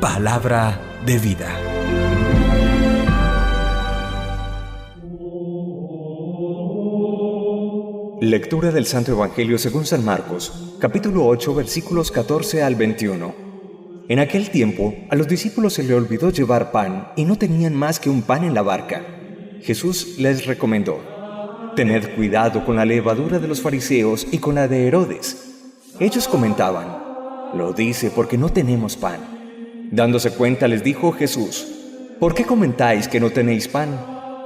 Palabra de vida. Lectura del Santo Evangelio según San Marcos, capítulo 8, versículos 14 al 21. En aquel tiempo, a los discípulos se les olvidó llevar pan y no tenían más que un pan en la barca. Jesús les recomendó: «Tened cuidado con la levadura de los fariseos y con la de Herodes». Ellos comentaban: «Lo dice porque no tenemos pan». Dándose cuenta, les dijo Jesús: «¿Por qué comentáis que no tenéis pan?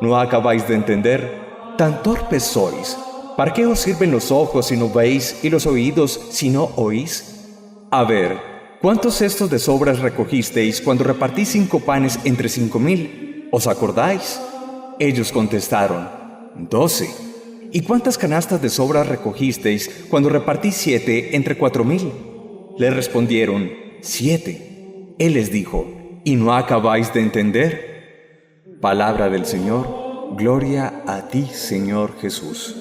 ¿No acabáis de entender? ¿Tan torpes sois? ¿Para qué os sirven los ojos si no veis y los oídos si no oís? A ver, ¿cuántos cestos de sobras recogisteis cuando repartí 5 panes entre 5,000? ¿Os acordáis?». Ellos contestaron: 12. «¿Y cuántas canastas de sobras recogisteis cuando repartí 7 entre 4,000? Le respondieron: 7. Él les dijo: ¿y no acabáis de entender? Palabra del Señor. Gloria a ti, Señor Jesús.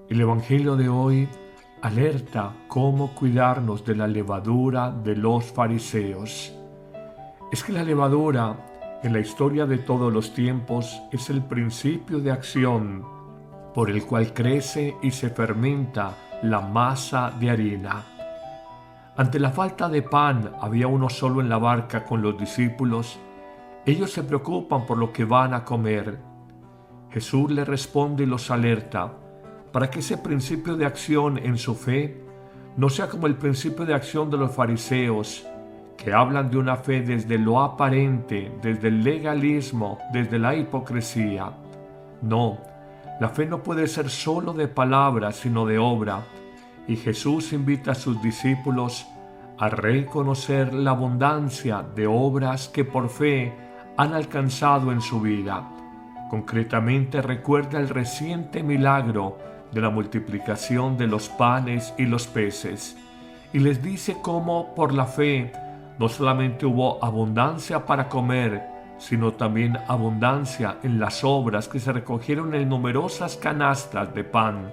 El Evangelio de hoy alerta cómo cuidarnos de la levadura de los fariseos. Es que la levadura, en la historia de todos los tiempos, es el principio de acción por el cual crece y se fermenta la masa de harina. Ante la falta de pan, había uno solo en la barca con los discípulos. Ellos se preocupan por lo que van a comer. Jesús les responde y los alerta para que ese principio de acción en su fe no sea como el principio de acción de los fariseos, que hablan de una fe desde lo aparente, desde el legalismo, desde la hipocresía. No, la fe no puede ser solo de palabras, sino de obra. Y Jesús invita a sus discípulos a reconocer la abundancia de obras que por fe han alcanzado en su vida. Concretamente recuerda el reciente milagro de la multiplicación de los panes y los peces, y les dice cómo por la fe no solamente hubo abundancia para comer, sino también abundancia en las obras que se recogieron en numerosas canastas de pan,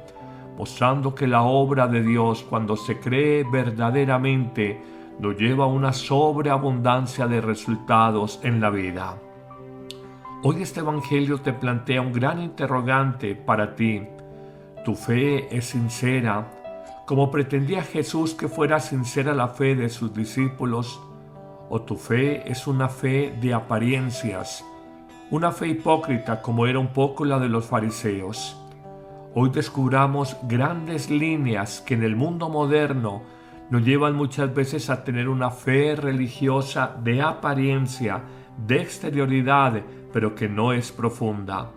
mostrando que la obra de Dios, cuando se cree verdaderamente, nos lleva a una sobreabundancia de resultados en la vida. Hoy este Evangelio te plantea un gran interrogante para ti. ¿Tu fe es sincera, como pretendía Jesús que fuera sincera la fe de sus discípulos? ¿O tu fe es una fe de apariencias, una fe hipócrita como era un poco la de los fariseos? Hoy descubramos grandes líneas que en el mundo moderno nos llevan muchas veces a tener una fe religiosa de apariencia, de exterioridad, pero que no es profunda.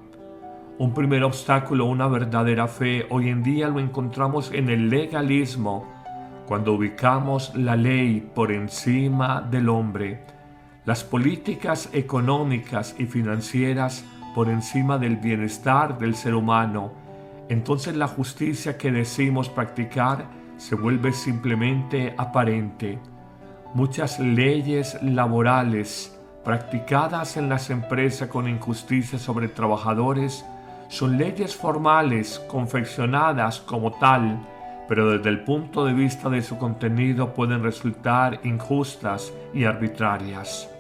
Un primer obstáculo a una verdadera fe hoy en día lo encontramos en el legalismo, cuando ubicamos la ley por encima del hombre, las políticas económicas y financieras por encima del bienestar del ser humano. Entonces la justicia que decimos practicar se vuelve simplemente aparente. Muchas leyes laborales practicadas en las empresas con injusticia sobre trabajadores son leyes formales confeccionadas como tal, pero desde el punto de vista de su contenido pueden resultar injustas y arbitrarias.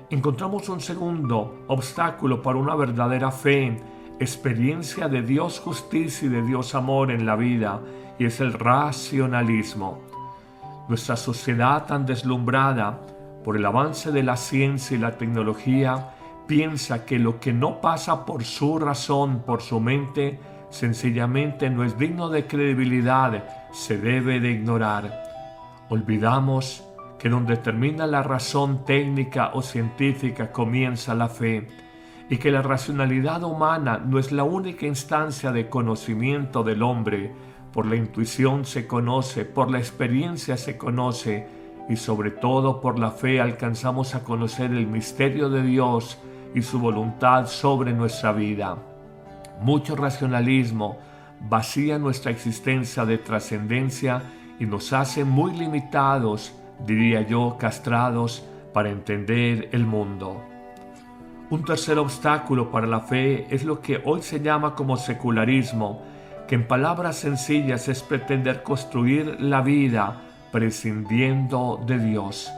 Encontramos un segundo obstáculo para una verdadera fe, experiencia de Dios justicia y de Dios amor en la vida, y es el racionalismo. Nuestra sociedad tan deslumbrada por el avance de la ciencia y la tecnología piensa que lo que no pasa por su razón, por su mente, sencillamente no es digno de credibilidad, se debe de ignorar. Olvidamos que donde termina la razón técnica o científica comienza la fe, y que la racionalidad humana no es la única instancia de conocimiento del hombre. Por la intuición se conoce, por la experiencia se conoce, y sobre todo por la fe alcanzamos a conocer el misterio de Dios y su voluntad sobre nuestra vida. Mucho racionalismo vacía nuestra existencia de trascendencia y nos hace muy limitados, diría yo, castrados para entender el mundo. Un tercer obstáculo para la fe es lo que hoy se llama como secularismo, que en palabras sencillas es pretender construir la vida prescindiendo de Dios.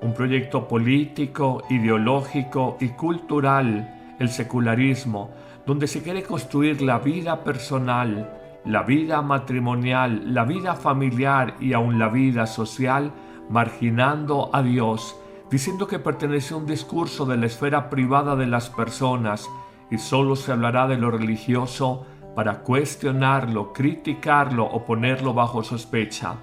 Un proyecto político, ideológico y cultural, el secularismo, donde se quiere construir la vida personal, la vida matrimonial, la vida familiar y aún la vida social, marginando a Dios, diciendo que pertenece a un discurso de la esfera privada de las personas y solo se hablará de lo religioso para cuestionarlo, criticarlo o ponerlo bajo sospecha.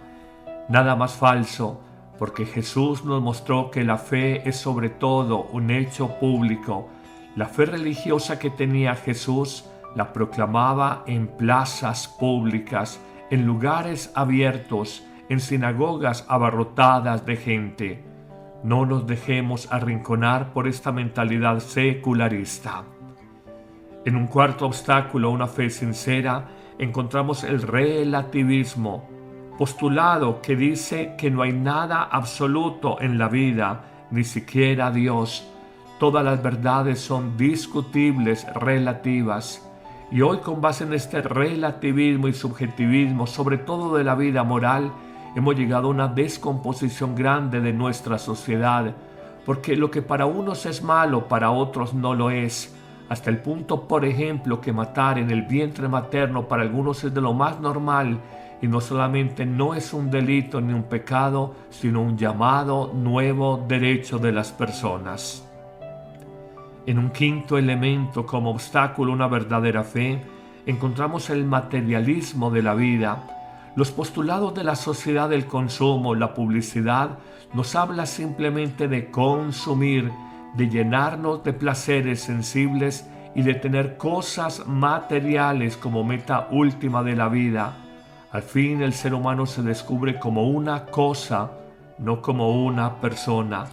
Nada más falso, porque Jesús nos mostró que la fe es sobre todo un hecho público. La fe religiosa que tenía Jesús la proclamaba en plazas públicas, en lugares abiertos, en sinagogas abarrotadas de gente. No nos dejemos arrinconar por esta mentalidad secularista. En un cuarto obstáculo a una fe sincera encontramos el relativismo, postulado que dice que no hay nada absoluto en la vida, ni siquiera Dios. Todas las verdades son discutibles, relativas. Y hoy, con base en este relativismo y subjetivismo, sobre todo de la vida moral, hemos llegado a una descomposición grande de nuestra sociedad, porque lo que para unos es malo, para otros no lo es. Hasta el punto, por ejemplo, que matar en el vientre materno para algunos es de lo más normal, y no solamente no es un delito ni un pecado, sino un llamado nuevo derecho de las personas. En un quinto elemento, como obstáculo a una verdadera fe, encontramos el materialismo de la vida. Los postulados de la sociedad del consumo, la publicidad, nos habla simplemente de consumir, de llenarnos de placeres sensibles y de tener cosas materiales como meta última de la vida. Al fin el ser humano se descubre como una cosa, no como una persona.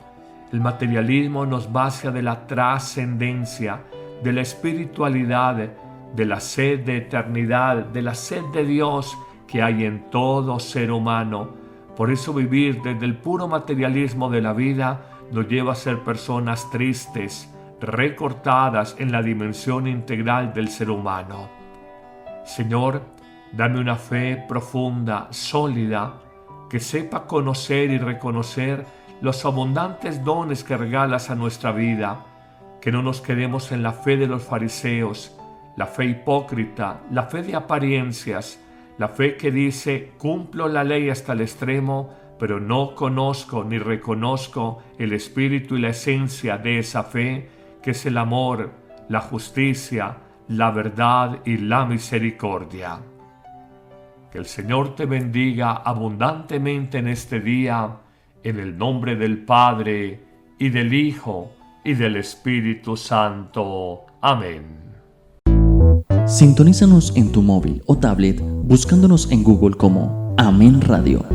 El materialismo nos va hacia de la trascendencia, de la espiritualidad, de la sed de eternidad, de la sed de Dios que hay en todo ser humano. Por eso vivir desde el puro materialismo de la vida nos lleva a ser personas tristes, recortadas en la dimensión integral del ser humano. Señor, dame una fe profunda, sólida, que sepa conocer y reconocer los abundantes dones que regalas a nuestra vida, que no nos quedemos en la fe de los fariseos, la fe hipócrita, la fe de apariencias, la fe que dice, cumplo la ley hasta el extremo, pero no conozco ni reconozco el espíritu y la esencia de esa fe, que es el amor, la justicia, la verdad y la misericordia. Que el Señor te bendiga abundantemente en este día, en el nombre del Padre, y del Hijo, y del Espíritu Santo. Amén. Sintonízanos en tu móvil o tablet buscándonos en Google como Amén Radio.